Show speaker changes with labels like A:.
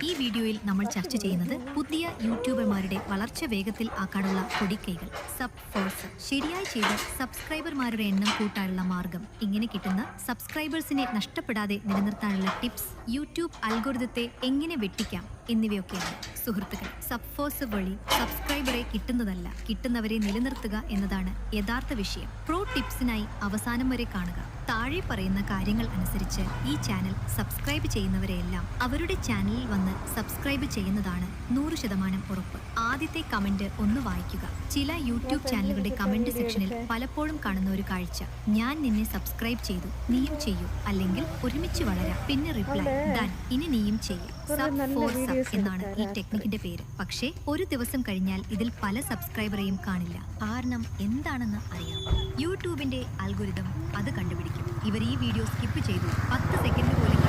A: ഈ വീഡിയോയിൽ നമ്മൾ ചർച്ച ചെയ്യുന്നത് പുതിയ യൂട്യൂബർമാരുടെ വളർച്ച വേഗത്തിൽ ആക്കാനുള്ള പൊടിക്കൈകൾ. സബ് ഫോഴ്സ് ശരിയായി ചെയ്ത് സബ്സ്ക്രൈബർമാരുടെ എണ്ണം കൂട്ടാനുള്ള മാർഗം, ഇങ്ങനെ കിട്ടുന്ന സബ്സ്ക്രൈബേഴ്സിനെ നഷ്ടപ്പെടാതെ നിലനിർത്താനുള്ള ടിപ്സ്, യൂട്യൂബ് അൽഗോരിതത്തെ എങ്ങനെ വെട്ടിക്കാം എന്നിവയൊക്കെയാണ്. സുഹൃത്തുക്കൾ, സബ് ഫോഴ്സ് വഴി സബ്സ്ക്രൈബറെ കിട്ടുന്നതല്ല, കിട്ടുന്നവരെ നിലനിർത്തുക എന്നതാണ് യഥാർത്ഥ വിഷയം. പ്രോ ടിപ്സിനായി അവസാനം വരെ കാണുക. താഴെ പറയുന്ന കാര്യങ്ങൾ അനുസരിച്ച് ഈ ചാനൽ സബ്സ്ക്രൈബ് ചെയ്യുന്നവരെയെല്ലാം അവരുടെ ചാനലിൽ വന്ന് സബ്സ്ക്രൈബ് ചെയ്യുന്നതാണ് 100% ഉറപ്പ്. ആദ്യത്തെ കമന്റ് ഒന്ന് വായിക്കുക. ചില യൂട്യൂബ് ചാനലുകളുടെ കമന്റ് സെക്ഷനിൽ പലപ്പോഴും കാണുന്ന ഒരു കാഴ്ച: ഞാൻ നിന്നെ സബ്സ്ക്രൈബ് ചെയ്തു, നീയും ചെയ്യൂ, അല്ലെങ്കിൽ ഒരുമിച്ച് വളരാം, പിന്നെ റിപ്ലൈ ഡൺ, ഇനി നീയും ചെയ്യും. സബ് ഫോർ സബ് എന്നാണ് ഈ ടെക്നിക്കിന്റെ പേര്. പക്ഷേ ഒരു ദിവസം കഴിഞ്ഞാൽ ഇതിൽ പല സബ്സ്ക്രൈബറെയും കാണില്ല. കാരണം എന്താണെന്ന് അറിയാം. യൂട്യൂബിന്റെ അൽഗോരിതം അത് കണ്ടുപിടിക്കും. ഇവർ ഈ വീഡിയോ സ്കിപ്പ് ചെയ്തു 10 സെക്കൻഡ് പോലും